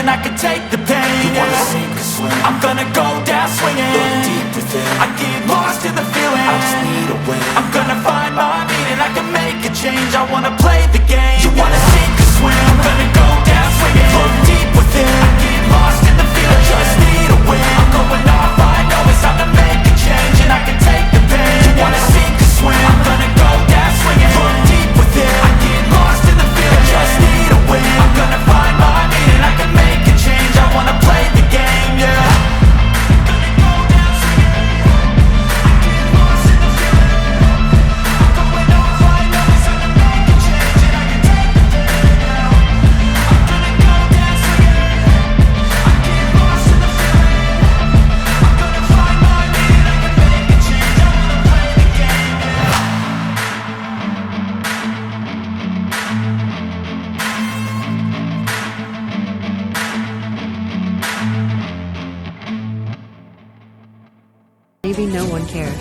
and I can take the pain. You wanna sink or swim? I'm gonna go down swinging. Look deep within. I get lost in the feeling. I just need a win. I'm gonna find my meaning. I can make a change. I wanna play the game. You wanna sink or swim? I'm gonna go down swinging. Look deep within. I get lost in the feeling. I just need a win. I'm going off. I know it's time to make a change, and I can take the pain. You wanna sink or swim? I'm gonna go down swinging. Look deep within. I get lost in the feeling. I just need a win. I'm gonna find my meaning. I can make a change. I wanna play the game, yeah. Maybe no one cared.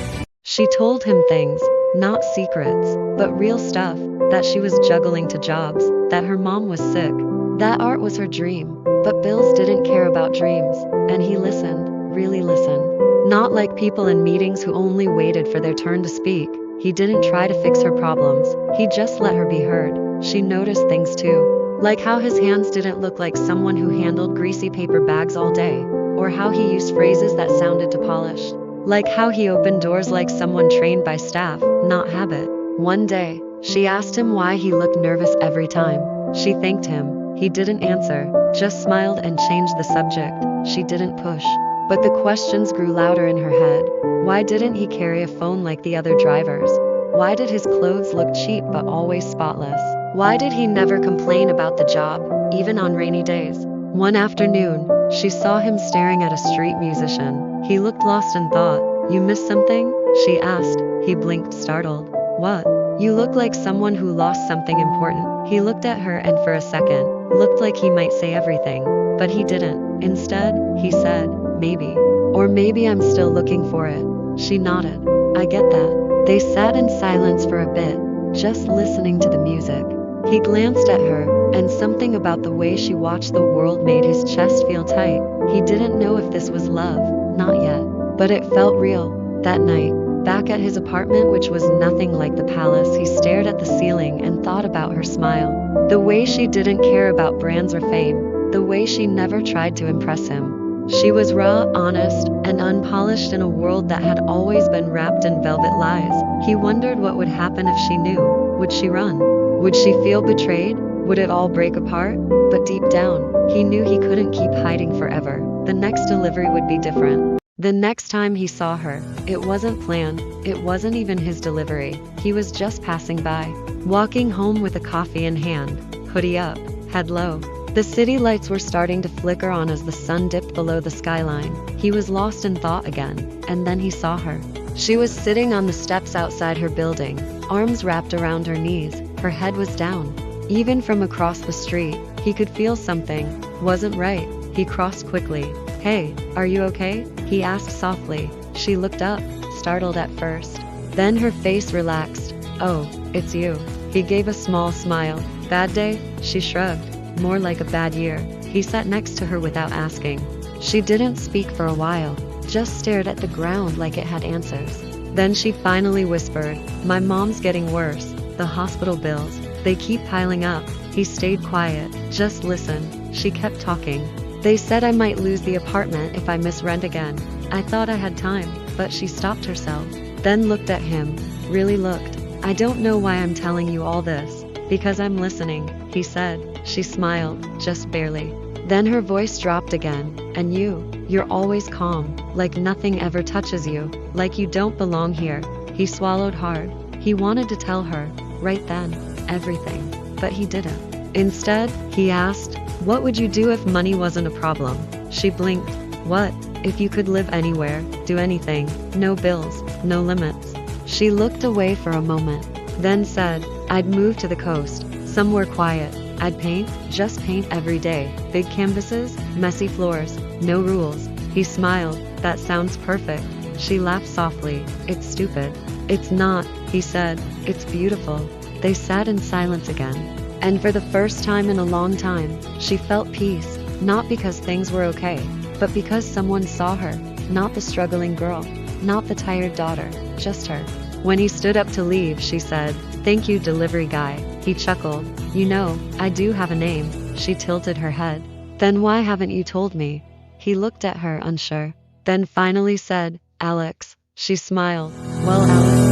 She told him things, not secrets, but real stuff, that she was juggling 2 jobs, that her mom was sick, that art was her dream, but bills didn't care about dreams, and he listened, really listened. Not like people in meetings who only waited for their turn to speak. He didn't try to fix her problems, he just let her be heard. She noticed things too, like how his hands didn't look like someone who handled greasy paper bags all day, or how he used phrases that sounded too polished. Like how he opened doors like someone trained by staff, not habit. One day, she asked him why he looked nervous every time. She thanked him. He didn't answer, just smiled and changed the subject. She didn't push. But the questions grew louder in her head. Why didn't he carry a phone like the other drivers? Why did his clothes look cheap but always spotless? Why did he never complain about the job, even on rainy days? One afternoon, she saw him staring at a street musician. He looked lost and thought, "You missed something?" she asked. He blinked, startled. "What?" "You look like someone who lost something important." He looked at her and for a second, looked like he might say everything, but he didn't. Instead, he said, "Maybe. Or maybe I'm still looking for it." She nodded. "I get that." They sat in silence for a bit, just listening to the music. He glanced at her, and something about the way she watched the world made his chest feel tight. He didn't know if this was love, not yet, but it felt real. That night, back at his apartment, which was nothing like the palace, he stared at the ceiling and thought about her smile. The way she didn't care about brands or fame, the way she never tried to impress him. She was raw, honest, and unpolished in a world that had always been wrapped in velvet lies. He wondered what would happen if she knew. Would she run? Would she feel betrayed? Would it all break apart? But deep down, he knew he couldn't keep hiding forever. The next delivery would be different. The next time he saw her, it wasn't planned, it wasn't even his delivery. He was just passing by, walking home with a coffee in hand, hoodie up, head low. The city lights were starting to flicker on as the sun dipped below the skyline. He was lost in thought again, and then he saw her. She was sitting on the steps outside her building, arms wrapped around her knees, her head was down. Even from across the street, he could feel something wasn't right. He crossed quickly. "Hey, are you okay?" he asked softly. She looked up, startled at first. Then her face relaxed. "Oh, it's you." He gave a small smile. "Bad day?" She shrugged. "More like a bad year." He sat next to her without asking. She didn't speak for a while, just stared at the ground like it had answers. Then she finally whispered, "My mom's getting worse. The hospital bills, they keep piling up." He stayed quiet. "Just listen." She kept talking. "They said I might lose the apartment if I miss rent again. I thought I had time." But she stopped herself, then looked at him, really looked. "I don't know why I'm telling you all this." "Because I'm listening," he said. She smiled, just barely. Then her voice dropped again. "And you're always calm, like nothing ever touches you, like you don't belong here." He swallowed hard. He wanted to tell her, right then, everything, but he didn't. Instead, he asked, "What would you do if money wasn't a problem?" She blinked. "What? If you could live anywhere, do anything, no bills, no limits?" She looked away for a moment, then said, "I'd move to the coast, somewhere quiet. I'd paint, just paint every day, big canvases, messy floors, no rules." He smiled. "That sounds perfect." She laughed softly. "It's stupid." "It's not," he said. "It's beautiful." They sat in silence again. And for the first time in a long time, she felt peace, Not because things were okay, but because someone saw her, not the struggling girl, not the tired daughter, just her. When he stood up to leave, she said, "Thank you, delivery guy." He chuckled. "You know, I do have a name." She tilted her head. "Then why haven't you told me?" He looked at her unsure, then finally said, "Alex." She smiled. "Well, Alex."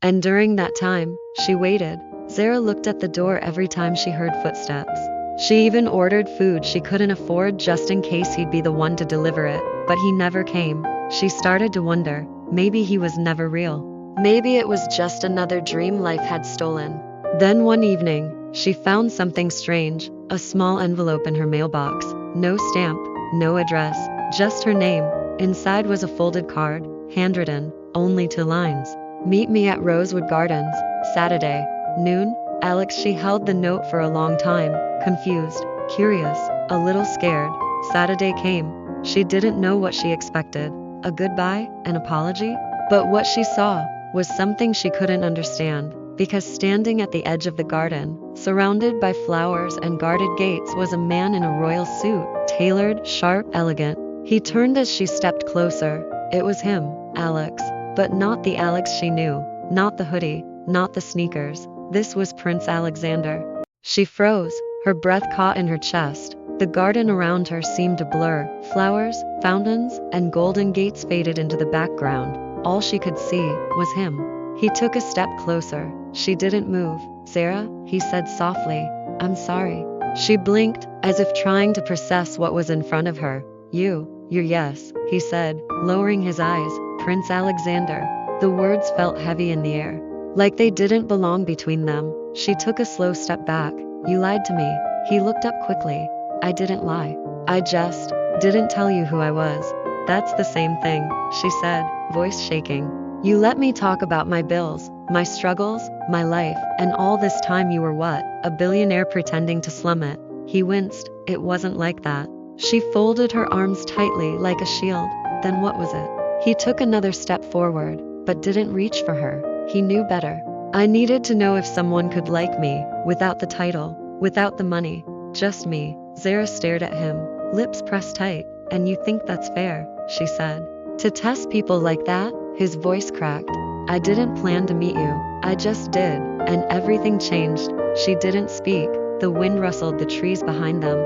And during that time, she waited. Zara looked at the door every time she heard footsteps. She even ordered food she couldn't afford just in case he'd be the one to deliver it, but he never came. She started to wonder, maybe he was never real. Maybe it was just another dream life had stolen. Then one evening, she found something strange, a small envelope in her mailbox. No stamp, no address, just her name. Inside was a folded card, handwritten, only 2 lines. "Meet me at Rosewood Gardens, Saturday, noon." Alex, she held the note for a long time, confused, curious, a little scared. Saturday came. She didn't know what she expected. A goodbye, an apology? But what she saw was something she couldn't understand, because standing at the edge of the garden, surrounded by flowers and guarded gates, was a man in a royal suit, tailored, sharp, elegant. He turned as she stepped closer. It was him, Alex. But not the Alex she knew, not the hoodie, not the sneakers. This was Prince Alexander. She froze, her breath caught in her chest. The garden around her seemed to blur. Flowers, fountains, and golden gates faded into the background. All she could see was him. He took a step closer. She didn't move. "Sarah," he said softly, "I'm sorry." She blinked, as if trying to process what was in front of her. You're yes," he said, lowering his eyes. "Prince Alexander." The words felt heavy in the air, like they didn't belong between them. She took a slow step back. "You lied to me." He looked up quickly. "I didn't lie. I just didn't tell you who I was." "That's the same thing," she said, voice shaking. "You let me talk about my bills, my struggles, my life, and all this time you were what? A billionaire pretending to slum it." He winced. "It wasn't like that." She folded her arms tightly like a shield. "Then what was it?" He took another step forward, but didn't reach for her. He knew better. "I needed to know if someone could like me, without the title, without the money, just me." Zara stared at him, lips pressed tight. "And you think that's fair?" she said. "To test people like that?" His voice cracked. "I didn't plan to meet you. I just did, and everything changed." She didn't speak. The wind rustled the trees behind them.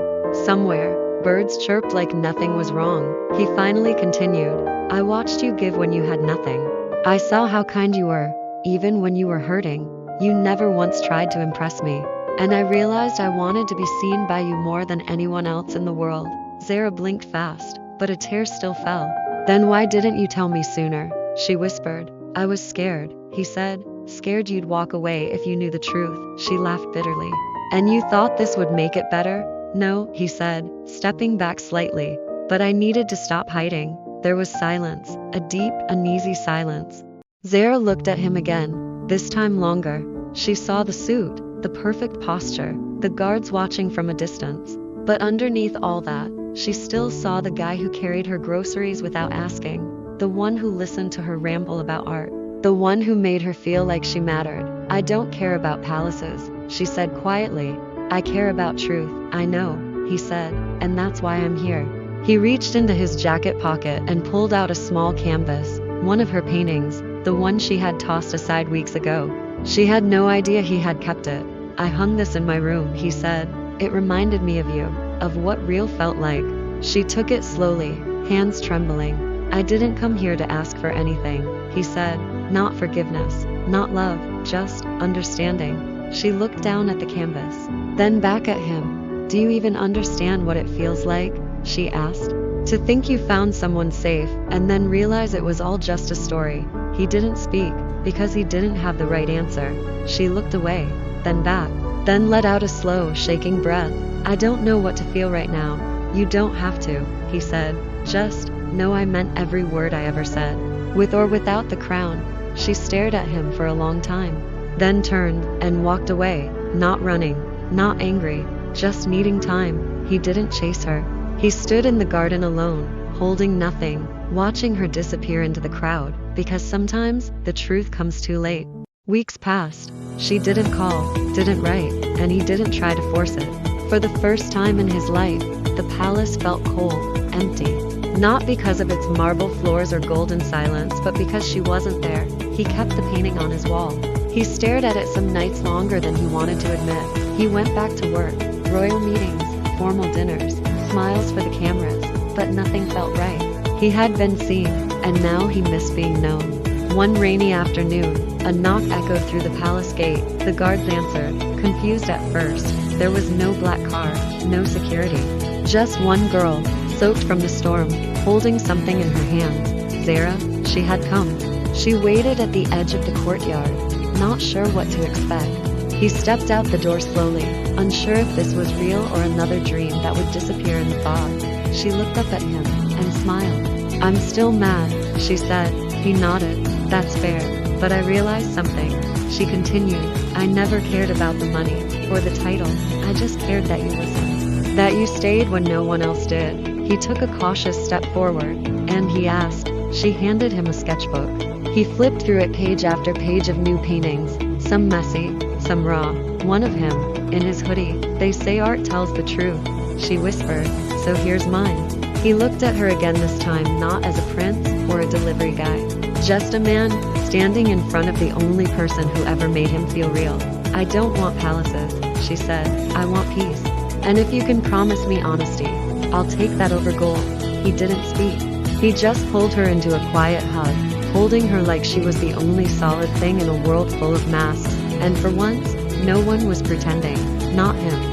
Somewhere, birds chirped like nothing was wrong. He finally continued, "I watched you give when you had nothing. I saw how kind you were, even when you were hurting. You never once tried to impress me. And I realized I wanted to be seen by you more than anyone else in the world." Zara blinked fast, but a tear still fell. "Then why didn't you tell me sooner?" she whispered. "I was scared," he said. "Scared you'd walk away if you knew the truth." She laughed bitterly. "And you thought this would make it better?" "No," he said, stepping back slightly. "But I needed to stop hiding." There was silence, a deep, uneasy silence. Zara looked at him again, this time longer. She saw the suit, the perfect posture, the guards watching from a distance. But underneath all that, she still saw the guy who carried her groceries without asking, the one who listened to her ramble about art, the one who made her feel like she mattered. "I don't care about palaces," she said quietly. "I care about truth." "I know," he said, "and that's why I'm here." He reached into his jacket pocket and pulled out a small canvas, one of her paintings, the one she had tossed aside weeks ago. She had no idea he had kept it. "I hung this in my room," he said. "It reminded me of you, of what real felt like." She took it slowly, hands trembling. "I didn't come here to ask for anything," he said. "Not forgiveness, not love, just understanding." She looked down at the canvas, then back at him. "Do you even understand what it feels like?" she asked. "To think you found someone safe, and then realize it was all just a story." He didn't speak, because he didn't have the right answer. She looked away, then back, then let out a slow, shaking breath. "I don't know what to feel right now." "You don't have to," he said. "Just No, I meant every word I ever said. With or without the crown. She stared at him for a long time, then turned and walked away, not running, not angry, just needing time. He didn't chase her. He stood in the garden alone, holding nothing, watching her disappear into the crowd, because sometimes the truth comes too late. Weeks passed. She didn't call, didn't write, and he didn't try to force it. For the first time in his life, the palace felt cold, empty. Not because of its marble floors or golden silence, but because she wasn't there. He kept the painting on his wall. He stared at it some nights longer than he wanted to admit. He went back to work, royal meetings, formal dinners, smiles for the cameras, but nothing felt right. He had been seen, and now he missed being known. One rainy afternoon, a knock echoed through the palace gate. The guards answered, confused at first. There was no black car, no security. Just one girl, soaked from the storm, holding something in her hands. Zara, she had come. She waited at the edge of the courtyard, not sure what to expect. He stepped out the door slowly, unsure if this was real or another dream that would disappear in the fog. She looked up at him and smiled. I'm still mad, she said. He nodded. That's fair. But I realized something. She continued. I never cared about the money or the title. I just cared that you listened. That you stayed when no one else did. He took a cautious step forward, and he asked. She handed him a sketchbook. He flipped through it page after page of new paintings, some messy, some raw. One of him, in his hoodie. They say art tells the truth, she whispered, so here's mine. He looked at her again, this time not as a prince or a delivery guy. Just a man, standing in front of the only person who ever made him feel real. I don't want palaces, she said. I want peace. And if you can promise me honesty, I'll take that over gold. He didn't speak. He just pulled her into a quiet hug, holding her like she was the only solid thing in a world full of masks. And for once, no one was pretending. Not him.